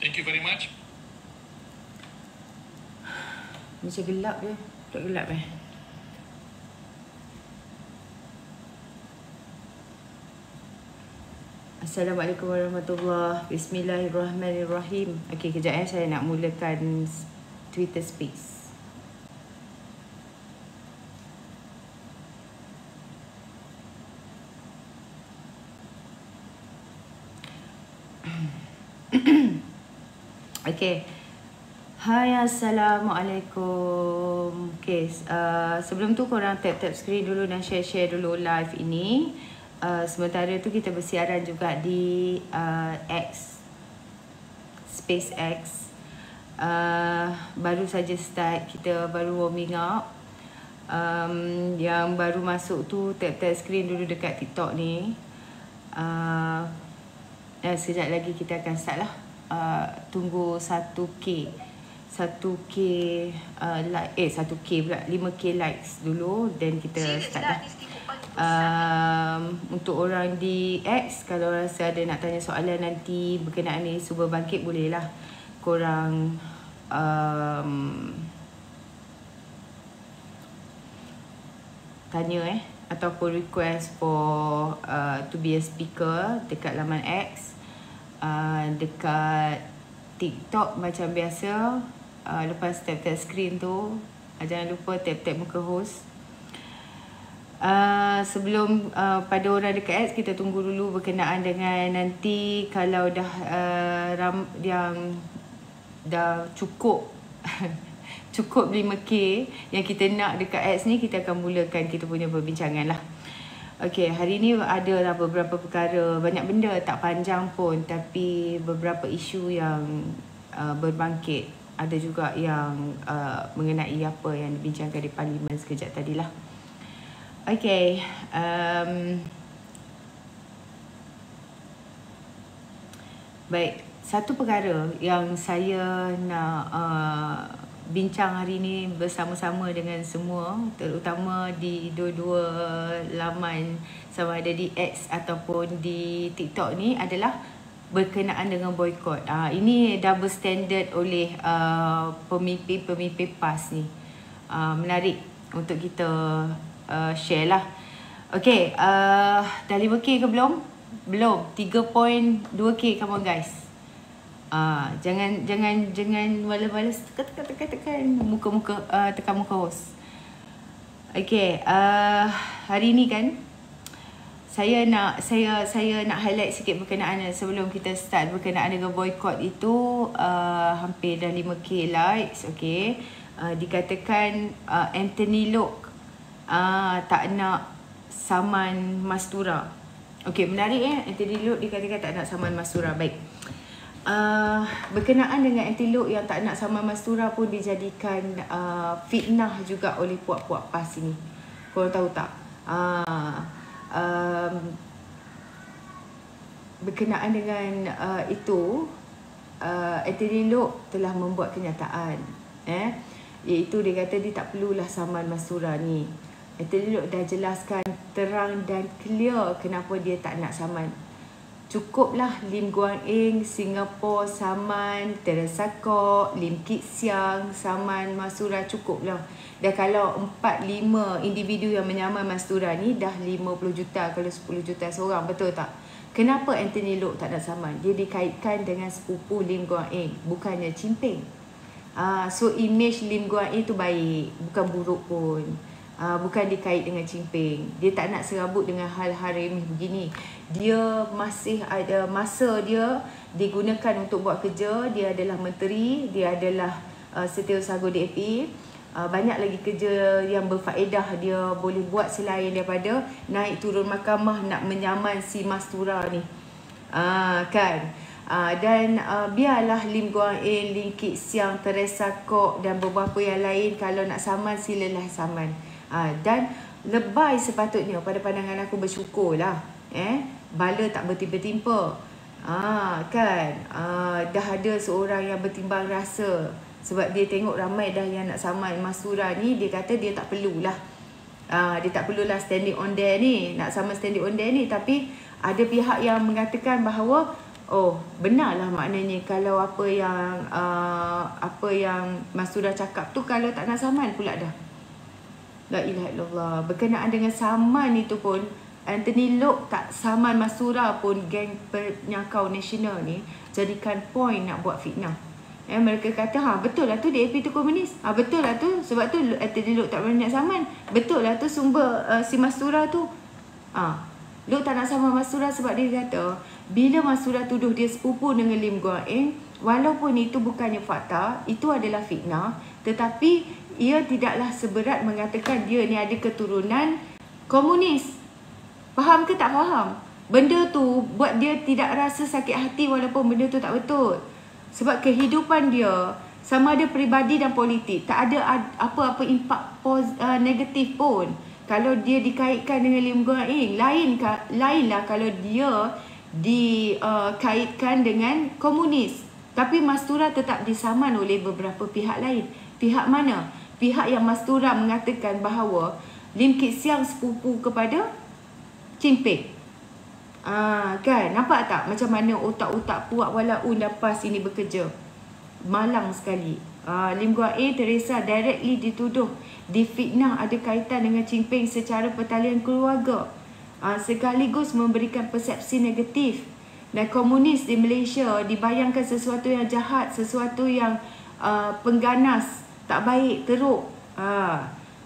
Thank you very much. Macam gelap je. Tak gelap Assalamualaikum warahmatullahi. Bismillahirrahmanirrahim. Okey, kejap saya nak mulakan Twitter Space. Okey. Hai, Assalamualaikum. Okey, sebelum tu korang tap-tap screen dulu dan share-share dulu live ini. Sementara tu kita bersiaran juga di X, SpaceX. Baru saja start, kita baru warming up. Yang baru masuk tu tap-tap screen dulu dekat TikTok ni. Sekejap lagi kita akan start lah. Tunggu 1K 1K pula, 5K likes dulu, then kita start lah. Untuk orang di X, kalau rasa ada nak tanya soalan nanti berkenaan ni Suba Bangkit, bolehlah korang tanya ataupun request for to be a speaker dekat laman X. Dekat TikTok macam biasa, lepas tap-tap screen tu jangan lupa tap-tap muka host. Sebelum pada orang dekat X, kita tunggu dulu berkenaan dengan nanti kalau dah yang dah cukup cukup 5K yang kita nak dekat X ni, kita akan mulakan kita punya perbincangan lah. Okey, hari ni ada lah beberapa perkara, banyak benda, tak panjang pun, tapi beberapa isu yang berbangkit. Ada juga yang mengenai apa yang dibincangkan di Parlimen sekejap tadilah. Okey, baik, satu perkara yang saya nak bincang hari ni bersama-sama dengan semua, terutama di dua-dua laman, sama ada di X ataupun di TikTok ni, adalah berkenaan dengan boykot. Ini double standard oleh pemimpin-pemimpin PAS ni. Menarik untuk kita share lah. Okey, dah 5K ke belum? Belum. 3.2K, come on guys. Jangan malas-malas tekan muka-muka, tekan muka host. Okey, hari ni kan saya nak highlight sikit berkenaan sebelum kita start berkenaan dengan boykot itu. Hampir dah 5K likes. Okey, dikatakan Anthony Loke tak nak saman Mastura. Okey, menarik Anthony Loke dikatakan tak nak saman Mastura. Baik. Berkenaan dengan Antelope yang tak nak sama Mastura pun dijadikan fitnah juga oleh puak-puak PAS ini. Korang tahu tak? Berkenaan dengan itu, Antelope telah membuat kenyataan, iaitu dia kata dia tak perlulah saman Mastura ni. Antelope dah jelaskan terang dan clear kenapa dia tak nak saman. Cukuplah Lim Guan Eng, Singapore saman, Teresa Kok, Lim Kit Siang saman Mastura, cukuplah. Dah kalau 4-5 individu yang menyaman Mastura ni dah 50 juta, kalau 10 juta seorang, betul tak? Kenapa Anthony Loke tak nak saman? Dia dikaitkan dengan sepupu Lim Guan Eng, bukannya cimping. So image Lim Guan Eng tu baik, bukan buruk pun. Bukan dikait dengan cimping. Dia tak nak serabut dengan hal-hal remeh begini. Dia masih ada masa dia digunakan untuk buat kerja. Dia adalah menteri, dia adalah setiausaha DAP. Banyak lagi kerja yang berfaedah dia boleh buat selain daripada naik turun mahkamah nak menyaman si Mastura ni. Kan? Dan biarlah Lim Guan Eng, Lim Kit Siang, Teresa Kok dan beberapa yang lain, kalau nak saman silalah saman. Dan lebay sepatutnya, pada pandangan aku, bersyukurlah bala tak bertimpa-timpa. Kan? Dah ada seorang yang bertimbang rasa, sebab dia tengok ramai dah yang nak saman Mastura ni. Dia kata dia tak perlulah, dia tak perlulah standing on there ni, nak saman standing on there ni. Tapi ada pihak yang mengatakan bahawa Oh, benarlah maknanya kalau apa yang Mas Surah cakap tu kalau tak nak saman pula dah. La ilaha illallah. Berkenaan dengan saman itu pun, Anthony Loke tak saman Mas Surah pun, geng penyakau nasional ni jadikan point nak buat fitnah. Mereka kata, betul lah tu DAP tu komunis. Betul lah tu, sebab tu Anthony Loke tak berani nak saman. Betul lah tu sumber si Mas Surah tu. Loke tak nak saman Mas Surah sebab dia kata, bila Mas Surah tuduh dia sepupu dengan Lim Guan Eng, walaupun itu bukannya fakta, itu adalah fitnah, tetapi ia tidaklah seberat mengatakan dia ni ada keturunan komunis. Faham ke tak faham? Benda tu buat dia tidak rasa sakit hati walaupun benda tu tak betul. Sebab kehidupan dia, sama ada peribadi dan politik, tak ada apa-apa impak negatif pun kalau dia dikaitkan dengan Lim Guan Eng. Lainlah kalau dia dikaitkan dengan komunis. Tapi Mas Surah tetap disaman oleh beberapa pihak lain. Pihak mana? Pihak yang Mas Surah mengatakan bahawa Lim Kit Siang sepupu kepada Chin Peng. Kan? Nampak tak macam mana otak-otak Puak Walaun dan PAS ini bekerja? Malang sekali. Lim Guan Eng Teresa directly dituduh difitnah ada kaitan dengan Chin Peng secara pertalian keluarga, sekaligus memberikan persepsi negatif. Dan komunis di Malaysia dibayangkan sesuatu yang jahat, sesuatu yang pengganas, tak baik, teruk,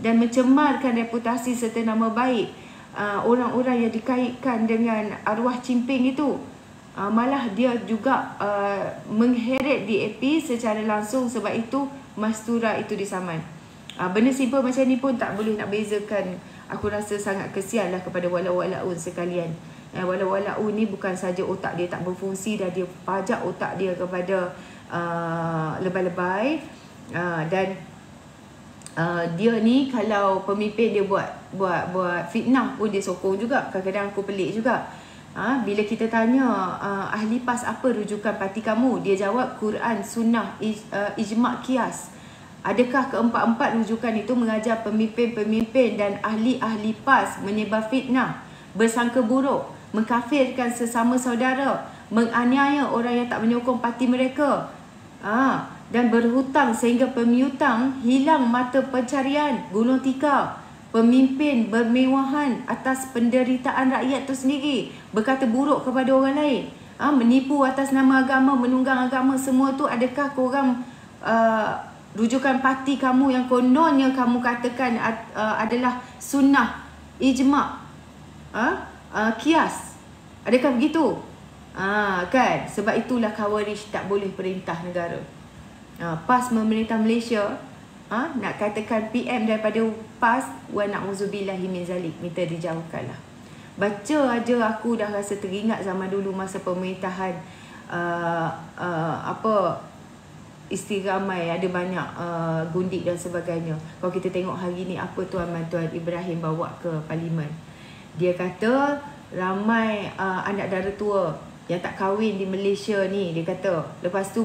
dan mencemarkan reputasi serta nama baik orang-orang yang dikaitkan dengan arwah Chin Peng itu. Malah dia juga mengheret DAP secara langsung. Sebab itu Mas Surah itu disaman. Benda simple macam ni pun tak boleh nak bezakan. Aku rasa sangat kesian lah kepada wala-walaun sekalian. Wala-walaun ni bukan saja otak dia tak berfungsi, dah dia pajak otak dia kepada lebay-lebay. Dan dia ni kalau pemimpin dia buat fitnah pun dia sokong juga. Kadang-kadang aku pelik juga. Bila kita tanya ahli PAS apa rujukan parti kamu, dia jawab Quran, Sunnah, Ijma' Qiyas. Adakah keempat-empat rujukan itu mengajar pemimpin-pemimpin dan ahli-ahli PAS menyebar fitnah, bersangka buruk, mengkafirkan sesama saudara, menganiaya orang yang tak menyokong parti mereka, dan berhutang sehingga pemiutang hilang mata pencarian, gulung tikar, pemimpin bermewahan atas penderitaan rakyat itu sendiri, berkata buruk kepada orang lain, menipu atas nama agama, menunggang agama, semua tu adakah korang rujukan parti kamu yang kononnya kamu katakan adalah sunnah, ijma', qiyas? Adakah begitu? Kan? Sebab itulah Khawarij tak boleh perintah negara. PAS memerintah Malaysia, nak katakan PM daripada PAS, wa na'udzubillahi min zalik, minta dijauhkanlah. Baca aja aku dah rasa teringat zaman dulu masa pemerintahan Isteri Ramai, ada banyak gundik dan sebagainya. Kalau kita tengok hari ni apa Tuan Tuan Ibrahim bawa ke parlimen, dia kata ramai anak dara tua yang tak kahwin di Malaysia ni. Dia kata lepas tu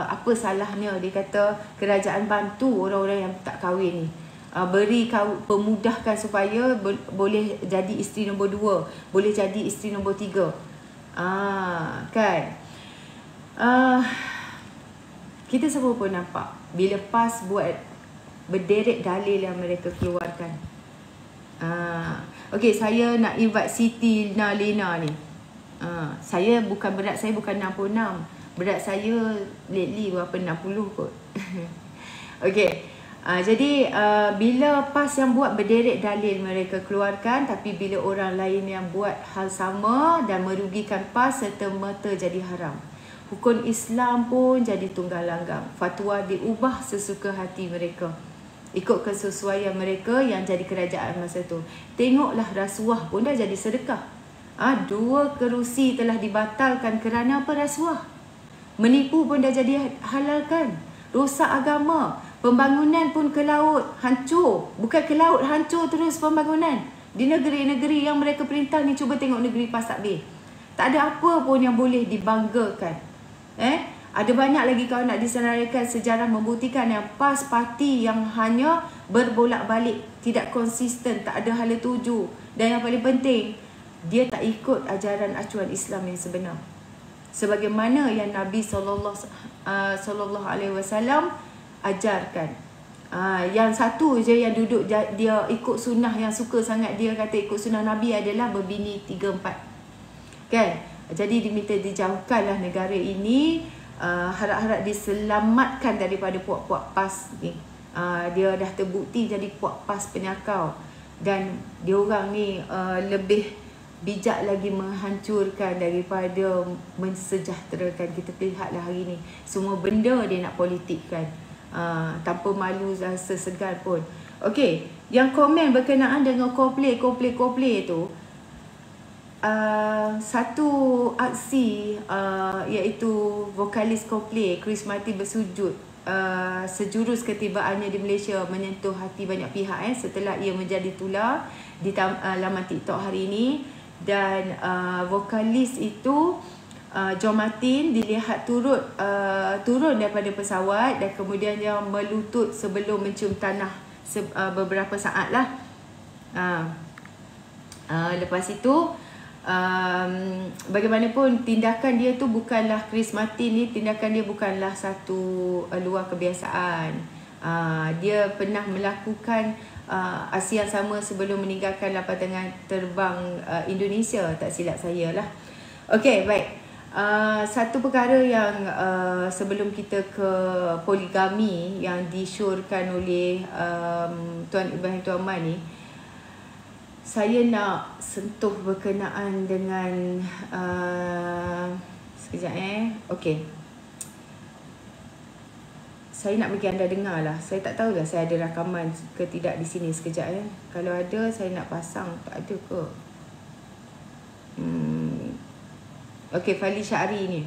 apa salahnya, dia kata kerajaan bantu orang-orang yang tak kahwin ni, pemudahkan supaya boleh jadi isteri nombor 2, boleh jadi isteri nombor 3. Kan? Kita semua pun nampak bila PAS buat berderet dalil yang mereka keluarkan. Okey, saya nak invite Siti Lena ni. Berat saya bukan 66. Berat saya lately berapa, 60 kot. Okey. Jadi bila PAS yang buat berderet dalil mereka keluarkan, tapi bila orang lain yang buat hal sama dan merugikan PAS serta-merta jadi haram. Hukum Islam pun jadi tunggal langgang. Fatwa diubah sesuka hati mereka, ikut kesesuaian mereka yang jadi kerajaan masa tu. Tengoklah rasuah pun dah jadi sedekah. 2 kerusi telah dibatalkan kerana apa? Rasuah. Menipu pun dah jadi halalkan. Rosak agama. Pembangunan pun ke laut, hancur. Bukan ke laut, hancur terus pembangunan. Di negeri-negeri yang mereka perintah ni, cuba tengok negeri PAS takbir. Tak ada apa pun yang boleh dibanggakan. Ada banyak lagi kalau nak disenaraikan sejarah membuktikan yang PAS parti yang hanya berbolak-balik, tidak konsisten, tak ada hala tuju. Dan yang paling penting, dia tak ikut ajaran acuan Islam yang sebenar. sebagaimana yang Nabi sallallahu alaihi wasallam ajarkan. Yang satu je yang duduk dia ikut sunnah, yang suka sangat dia kata ikut sunnah Nabi adalah berbini 3-4. Kan? Jadi diminta dijauhkanlah negara ini, harap-harap diselamatkan daripada puak-puak PAS ni. Dia dah terbukti jadi puak PAS penyakau, dan diorang ni lebih bijak lagi menghancurkan daripada mensejahterakan. Kita lihatlah hari ni semua benda dia nak politikkan, tanpa malu rasa segan pun. Okey, yang komen berkenaan dengan Coldplay tu, satu aksi iaitu vokalis Coldplay Chris Martin bersujud sejurus ketibaannya di Malaysia menyentuh hati banyak pihak setelah ia menjadi tular di laman TikTok hari ini. Dan vokalis itu John Martin dilihat turun daripada pesawat dan kemudian dia melutut sebelum mencium tanah beberapa saat lah. Lepas itu bagaimanapun tindakan dia tu bukanlah, Chris Martin ni tindakan dia bukanlah satu luar kebiasaan. Dia pernah melakukan aksi yang sama sebelum meninggalkan lapangan terbang Indonesia, tak silap saya lah. Okey, baik. Satu perkara yang sebelum kita ke poligami yang disyorkan oleh Tuan Ibrahim Tuaman ni, saya nak sentuh berkenaan dengan sekejap okey. Saya nak bagi anda dengar lah. Saya tak tahulah saya ada rakaman ke tidak di sini. Sekejap Kalau ada saya nak pasang. Tak ada ke? Okey, Fali Syahri ni,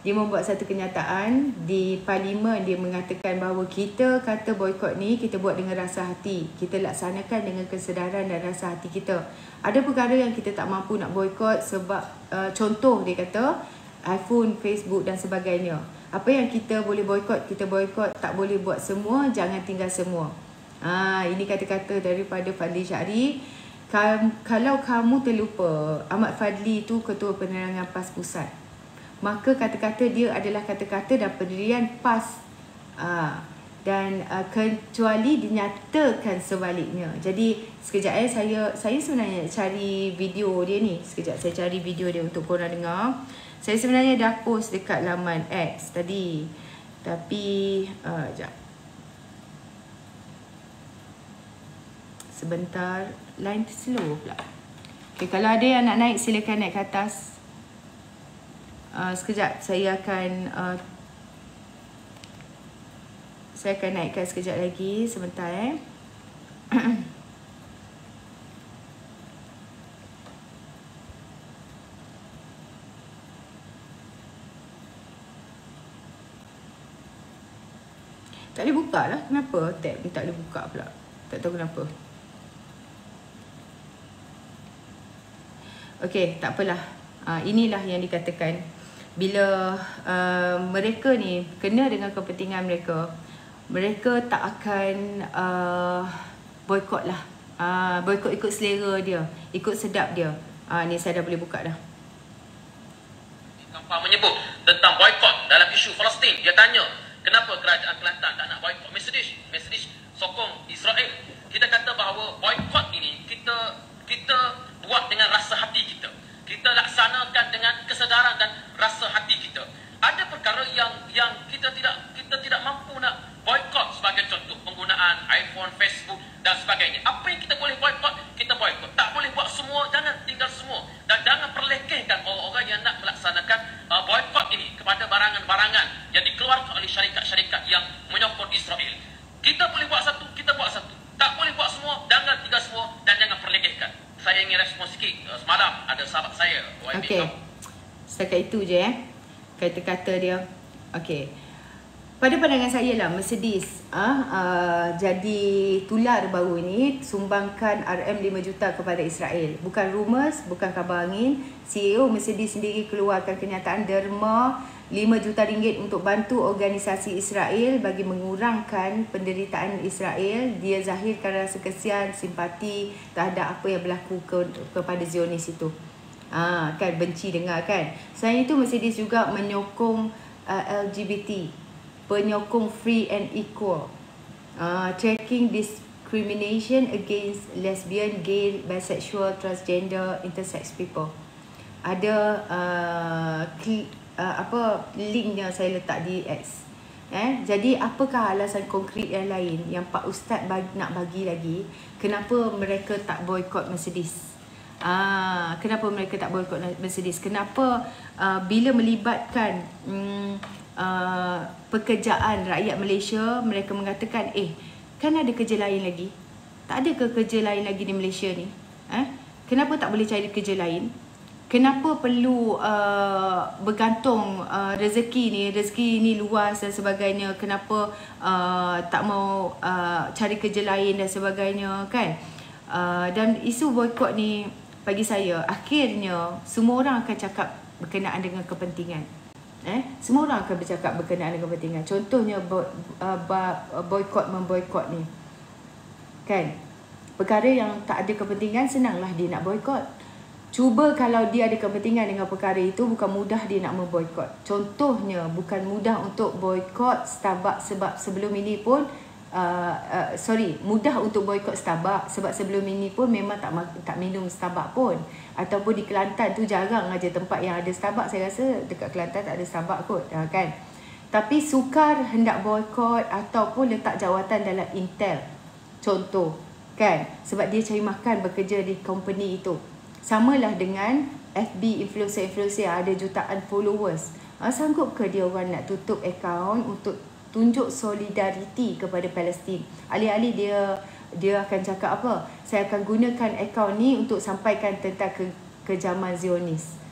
dia membuat satu kenyataan di parlimen. Dia mengatakan bahawa kita kata boykot ni kita buat dengan rasa hati. Kita laksanakan dengan kesedaran dan rasa hati kita. Ada perkara yang kita tak mampu nak boykot sebab contoh dia kata iPhone, Facebook dan sebagainya. Apa yang kita boleh boykot, kita boykot. Tak boleh buat semua, jangan tinggal semua. Ini kata-kata daripada Fadli Syahri. Kalau kamu terlupa, Ahmad Fadli itu Ketua Penerangan PAS Pusat, maka kata-kata dia adalah kata-kata dan pendirian PAS. Dan kecuali dinyatakan sebaliknya. Jadi sekejap saya sebenarnya cari video dia ni. Sekejap saya cari video dia untuk korang dengar. Saya sebenarnya dah post dekat laman X tadi. Tapi sekejap. Sebentar, line slow pula. Okay, kalau ada yang nak naik silakan naik ke atas. Sekejap saya akan naikkan sekejap lagi. Sebentar Tak boleh buka lah. Kenapa tab ni tak boleh buka pula? Tak tahu kenapa. Okey, tak apalah. Inilah yang dikatakan. Bila mereka ni kena dengan kepentingan mereka, mereka tak akan boykot lah. Boykot ikut selera dia, ikut sedap dia. Ni saya dah boleh buka dah. Kampang menyebut tentang boykot dalam isu Palestin. Dia tanya, kenapa kerajaan Kelantan tak nak boykot Mercedes sokong Israel? Kita kata bahawa boykot ini kita buat dengan rasa hati kita. Kita laksanakan dengan kesedaran dan rasa hati kita. Ada perkara yang kita tidak mampu nak boykot, sebagai contoh penggunaan iPhone, Facebook dan sebagainya. Apa yang kita boleh boykot, kita boykot. Tak boleh buat semua, jangan tinggal semua. Dan jangan perlekehkan orang-orang yang nak melaksanakan boykot ini kepada barangan-barangan yang dikeluarkan oleh syarikat-syarikat yang menyokong Israel. Kita boleh buat satu, kita buat satu. Tak boleh buat semua, jangan tinggal semua dan jangan perlekehkan. Saya ingin respon sikit. Semalam ada sahabat saya, Okey. Setakat itu je kata-kata dia. Okey. Pada pandangan saya lah, Mercedes jadi tular baru ni sumbangkan RM 5 juta kepada Israel. Bukan rumours, bukan khabar angin. CEO Mercedes sendiri keluarkan kenyataan derma RM5 juta untuk bantu organisasi Israel bagi mengurangkan penderitaan Israel. Dia zahirkan rasa kesian, simpati terhadap apa yang berlaku kepada Zionis itu. Kan benci dengar kan. Selain itu Mercedes juga menyokong LGBT, penyokong free and equal, tracking discrimination against lesbian, gay, bisexual, transgender, intersex people. Ada linknya saya letak di X. Jadi apakah alasan konkret yang lain yang Pak Ustaz nak bagi lagi kenapa mereka tak boykot Mercedes? Kenapa mereka tak boykot Mercedes? Kenapa bila melibatkan pekerjaan rakyat Malaysia, mereka mengatakan kan ada kerja lain lagi? Tak ada ke kerja lain lagi di Malaysia ni? Kenapa tak boleh cari kerja lain? Kenapa perlu bergantung rezeki ni luas dan sebagainya? Kenapa tak mau cari kerja lain dan sebagainya kan? Dan isu boykot ni bagi saya akhirnya semua orang akan cakap berkenaan dengan kepentingan. Semua orang akan bercakap berkenaan dengan kepentingan. Contohnya boykot ni kan, perkara yang tak ada kepentingan senanglah dia nak boykot. Cuba kalau dia ada kepentingan dengan perkara itu, bukan mudah dia nak memboykot. Contohnya bukan mudah untuk boykot Starbucks sebab sebelum ini pun mudah untuk boykot Starbucks sebab sebelum ini pun memang tak minum Starbucks pun. Ataupun di Kelantan tu jarang aja tempat yang ada Starbucks. Saya rasa dekat Kelantan tak ada Starbucks kot kan. Tapi sukar hendak boykot ataupun letak jawatan dalam Intel, contoh kan, sebab dia cari makan bekerja di company itu. Samalah dengan FB influencer yang ada jutaan followers. Sanggup ke dia orang nak tutup akaun untuk tunjuk solidariti kepada Palestin? Alih-alih dia akan cakap apa? Saya akan gunakan akaun ni untuk sampaikan tentang kejaman Zionis.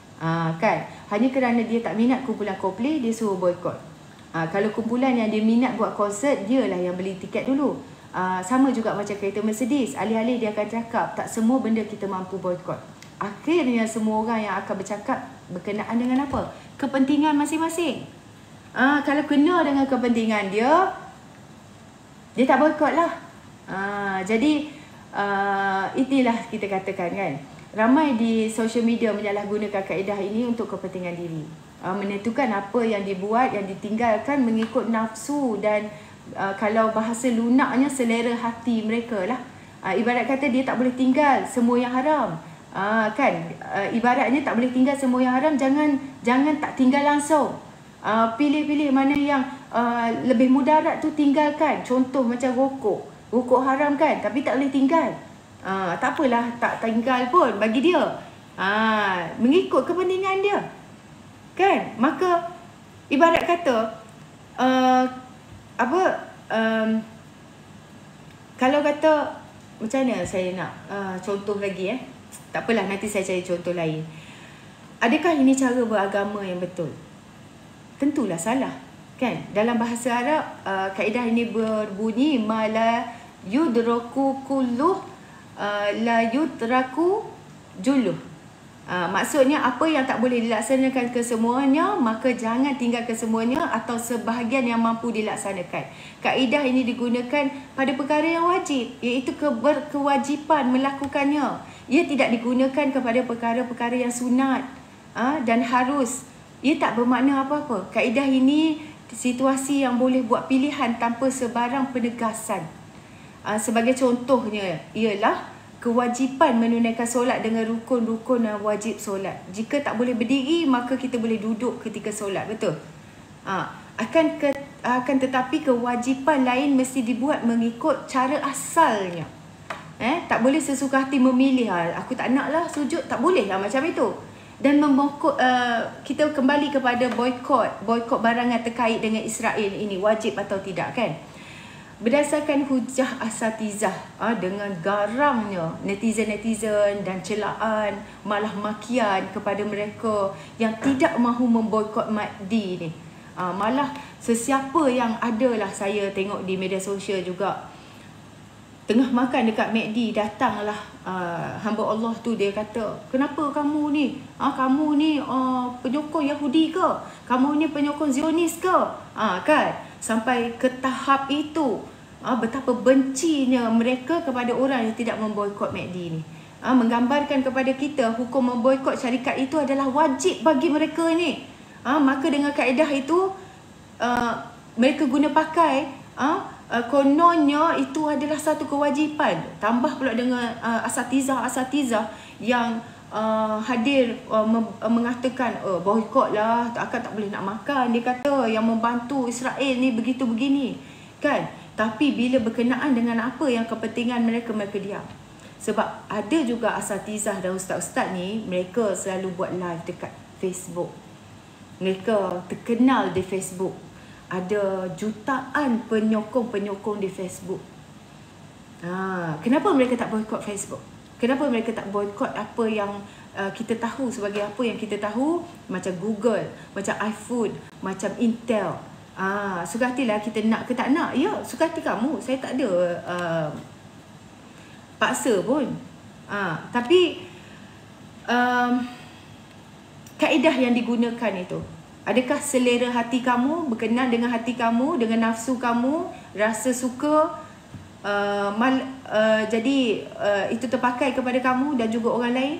Kan? Hanya kerana dia tak minat kumpulan Coldplay, dia suruh boykot. Kalau kumpulan yang dia minat buat konsert, dialah yang beli tiket dulu. Sama juga macam kereta Mercedes. Alih-alih dia akan cakap tak semua benda kita mampu boykot. Akhirnya semua orang yang akan bercakap berkenaan dengan apa? Kepentingan masing-masing. Kalau kena dengan kepentingan dia tak boykot lah. Jadi inilah kita katakan kan, ramai di social media menyalahgunakan kaedah ini untuk kepentingan diri, menentukan apa yang dibuat, yang ditinggalkan mengikut nafsu dan kalau bahasa lunaknya selera hati mereka lah. Ibarat kata dia tak boleh tinggal semua yang haram. Kan, ibaratnya tak boleh tinggal semua yang haram, jangan tak tinggal langsung. Pilih-pilih mana yang lebih mudarat tu tinggalkan. Contoh macam rokok haram kan, tapi tak boleh tinggal. Tak apalah, tak tinggal pun bagi dia. Mengikut kepentingan dia kan. Maka ibarat kata kalau kata macam mana saya nak contoh lagi tak apalah, nanti saya cari contoh lain. Adakah ini cara beragama yang betul? Tentulah salah kan. Dalam bahasa Arab kaedah ini berbunyi ma la yudraku kulluh la yudraku juluh. Maksudnya apa yang tak boleh dilaksanakan kesemuanya, maka jangan tinggalkan semuanya atau sebahagian yang mampu dilaksanakan. Kaedah ini digunakan pada perkara yang wajib, iaitu berkewajipan melakukannya. Ia tidak digunakan kepada perkara-perkara yang sunat dan harus. Ia tak bermakna apa-apa. Kaedah ini situasi yang boleh buat pilihan tanpa sebarang penegasan. Sebagai contohnya ialah kewajipan menunaikan solat dengan rukun-rukun dan wajib solat. Jika tak boleh berdiri, maka kita boleh duduk ketika solat, betul? Akan tetapi kewajipan lain mesti dibuat mengikut cara asalnya. Tak boleh sesuka hati memilih, aku tak nak lah sujud, tak boleh lah macam itu. Dan kita kembali kepada boykot barangan terkait dengan Israel ini wajib atau tidak kan. Berdasarkan hujah asatizah, dengan garangnya netizen dan celaan, malah makian kepada mereka yang tidak mahu memboikot MACD ni. Malah sesiapa yang adalah, saya tengok di media sosial juga, tengah makan dekat MACD, datanglah hamba Allah tu, dia kata, kenapa kamu ni? Kamu ni penyokong Yahudi ke? Kamu ni penyokong Zionis ke? Kan? Sampai ke tahap itu. Betapa bencinya mereka kepada orang yang tidak memboikot MACD ni. menggambarkan kepada kita hukum memboikot syarikat itu adalah wajib bagi mereka ni. Maka dengan kaedah itu mereka guna pakai kononnya itu adalah satu kewajipan. Tambah pula dengan asatizah yang hadir mengatakan boikot lah, tak boleh nak makan. Dia kata yang membantu Israel ni begitu begini kan. Tapi bila berkenaan dengan apa yang kepentingan mereka diam. Sebab ada juga asatizah dan ustaz-ustaz ni, mereka selalu buat live dekat Facebook. Mereka terkenal di Facebook. Ada jutaan penyokong-penyokong di Facebook. Kenapa mereka tak boikot Facebook? Kenapa mereka tak boikot apa yang kita tahu sebagai apa yang kita tahu, macam Google, macam iPhone, macam Intel. Suka hatilah kita nak ke tak nak. Ya, suka hati kamu. Saya tak ada paksa pun. Tapi kaedah yang digunakan itu, adakah selera hati kamu, berkenan dengan hati kamu, dengan nafsu kamu, rasa suka, jadi itu terpakai kepada kamu dan juga orang lain.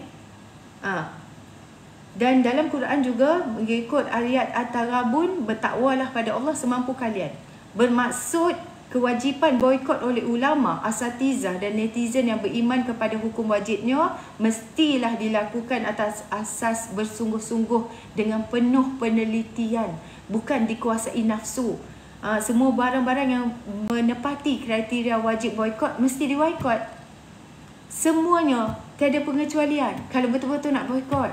Dan dalam Quran juga mengikut ayat At-Taghabun, bertakwalah pada Allah semampu kalian. Bermaksud kewajipan boikot oleh ulama, asatizah dan netizen yang beriman kepada hukum wajibnya mestilah dilakukan atas asas bersungguh-sungguh dengan penuh penelitian, bukan dikuasai nafsu. Semua barang-barang yang menepati kriteria wajib boikot mesti diboikot. Semuanya, tiada pengecualian. Kalau betul-betul nak boikot,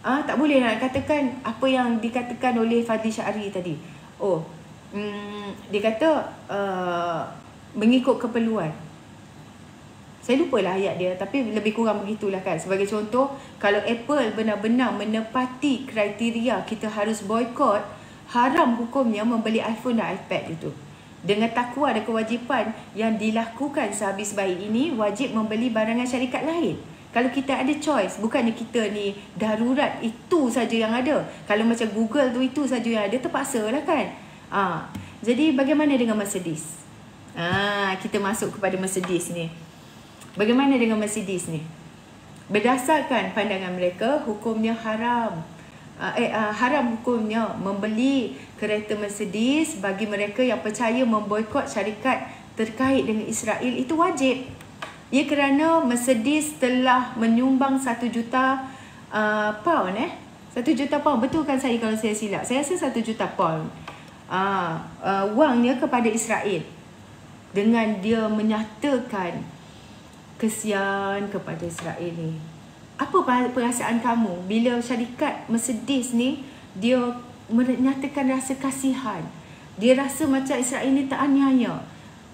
tak boleh nak katakan apa yang dikatakan oleh Fadli Syari tadi. Dia kata mengikut keperluan. Saya lupalah ayat dia, tapi lebih kurang begitulah kan. Sebagai contoh, kalau Apple benar-benar menepati kriteria kita harus boikot, haram hukumnya membeli iPhone dan iPad itu. Dengan takwa dan kewajipan yang dilakukan sehabis bayi ini, wajib membeli barangan syarikat lain. Kalau kita ada choice, bukannya kita ni darurat itu saja yang ada. Kalau macam Google tu itu saja yang ada, terpaksa lah kan. Jadi bagaimana dengan Mercedes? Kita masuk kepada Mercedes ni. Bagaimana dengan Mercedes ni? Berdasarkan pandangan mereka, hukumnya haram. Haram hukumnya membeli kereta Mercedes bagi mereka yang percaya memboikot syarikat terkait dengan Israel itu wajib. Ya, kerana Mercedes telah menyumbang 1 juta pound 1 juta pound, betul kan saya kalau saya silap? Saya rasa 1 juta pound wangnya kepada Israel, dengan dia menyatakan kesian kepada Israel ni. Apa perasaan kamu bila syarikat Mercedes ni dia menyatakan rasa kasihan? Dia rasa macam Israel ni teraniaya.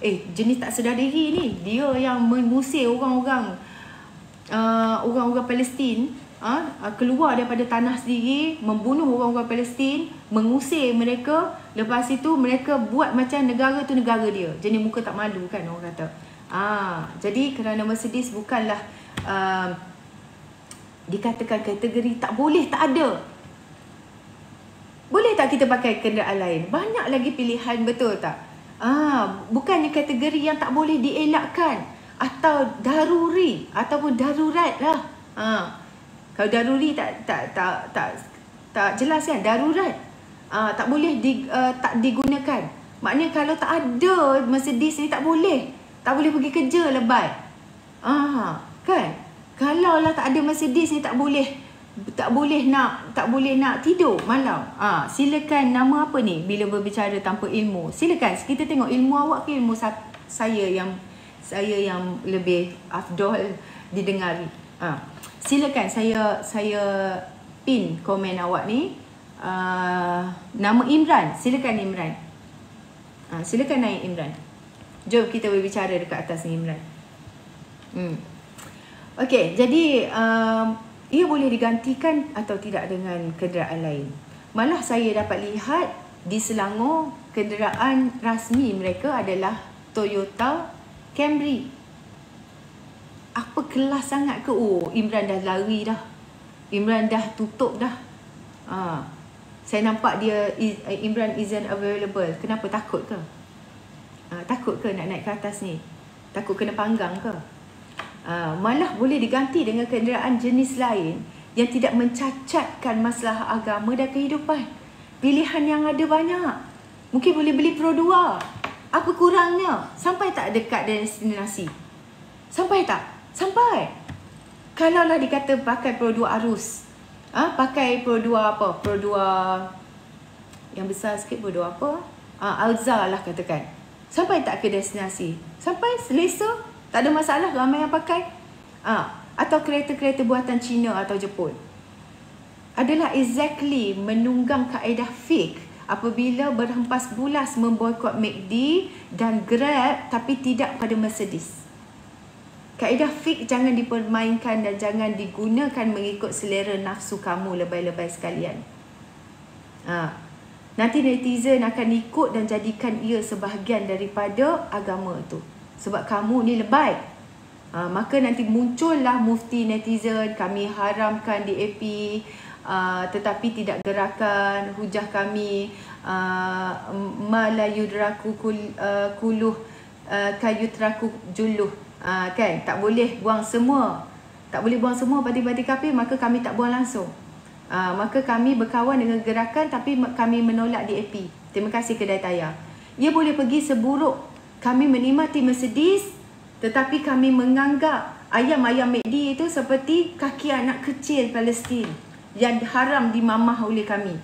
Jenis tak sedar diri ni. Dia yang mengusir orang-orang Palestin keluar daripada tanah sendiri, membunuh orang-orang Palestin, mengusir mereka. Lepas itu mereka buat macam negara tu negara dia. Jenis muka tak malu kan orang kata. Jadi kerana Mercedes bukanlah dikatakan kategori tak boleh, tak ada. Boleh tak kita pakai kenderaan lain? Banyak lagi pilihan, betul tak? Bukannya kategori yang tak boleh dielakkan atau daruri ataupun darurat lah. Kalau daruri tak jelas kan, darurat. Tak boleh tak digunakan. Maknanya kalau tak ada Mercedes ni tak boleh pergi kerja lebat. Kan? Kalau lah tak ada Mercedes ni tak boleh nak tidur malam. Silakan, nama apa ni bila berbicara tanpa ilmu? Silakan kita tengok ilmu awak ke ilmu saya yang lebih afdol didengari. Silakan saya pin komen awak ni. Nama Imran. Silakan Imran. Silakan naik Imran. Jom kita berbicara dekat atas ni Imran. Okey, jadi ia boleh digantikan atau tidak dengan kenderaan lain. Malah saya dapat lihat di Selangor, kenderaan rasmi mereka adalah Toyota Camry. Apa kelas sangat ke? Imran dah lari dah. Imran dah tutup dah. Saya nampak dia Imran isn't available. Kenapa? Takut ke? Takut ke nak naik ke atas ni? Takut kena panggang ke? Malah boleh diganti dengan kenderaan jenis lain yang tidak mencacatkan masalah agama dan kehidupan. Pilihan yang ada banyak. Mungkin boleh beli Pro 2. Apa kurangnya? Sampai tak dekat destinasi? Sampai tak? Sampai. Kalaulah dikata pakai Pro 2 arus. Pakai Pro 2 apa? Pro 2 yang besar sikit, Pro 2 apa? Alza lah katakan. Sampai tak ke destinasi? Sampai, selesa. Tak ada masalah, ramai yang pakai. Atau kereta-kereta buatan China atau Jepun. Adalah exactly menunggang kaedah fake apabila berhempas bulas memboikot McD dan Grab tapi tidak pada Mercedes. Kaedah fake jangan dipermainkan dan jangan digunakan mengikut selera nafsu kamu lebay-lebay sekalian. Nanti netizen akan ikut dan jadikan ia sebahagian daripada agama tu. Sebab kamu ni lebay. Maka nanti muncullah mufti netizen, kami haramkan DAP, tetapi tidak gerakan, hujah kami, ma la yudraku kuluh kayutraku juluh. Kan, tak boleh buang semua. Tak boleh buang semua parti-parti kafir, maka kami tak buang langsung. Maka kami berkawan dengan gerakan tapi kami menolak DAP. Terima kasih kedai tayar. Ia boleh pergi seburuk kami menikmati Mercedes, tetapi kami menganggap ayam-ayam McD itu seperti kaki anak kecil Palestin yang haram dimamah oleh kami.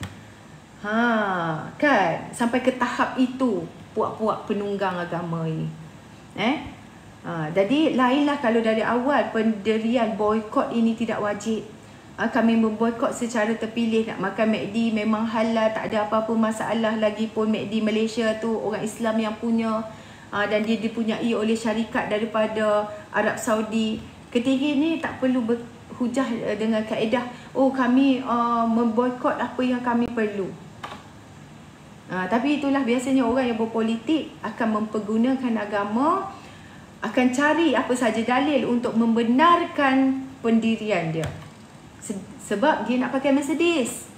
Kan? Sampai ke tahap itu puak-puak penunggang agama ini. Jadi lainlah kalau dari awal pendirian boikot ini tidak wajib. Kami memboikot secara terpilih. Nak makan McD memang halal, tak ada apa-apa masalah. Lagipun McD Malaysia tu orang Islam yang punya, dan dia dipunyai oleh syarikat daripada Arab Saudi. Ketika ini tak perlu berhujah dengan kaedah kami memboikot apa yang kami perlu. Tapi itulah biasanya orang yang berpolitik akan mempergunakan agama, akan cari apa saja dalil untuk membenarkan pendirian dia. Sebab dia nak pakai Mercedes.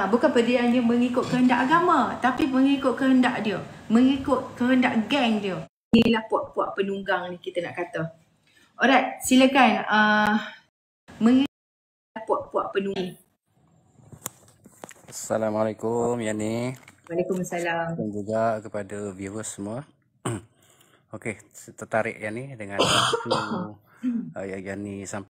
Bukan pendirian dia mengikut kehendak agama, tapi mengikut kehendak dia, mengikut kehendak geng dia. Inilah puak-puak penunggang ni kita nak kata. Alright, silakan mengikut puak-puak penunggang. Assalamualaikum Yani. Waalaikumsalam. Dan juga kepada viewers semua. Okey, tertarik Yani dengan isu yang Yani sampaikan.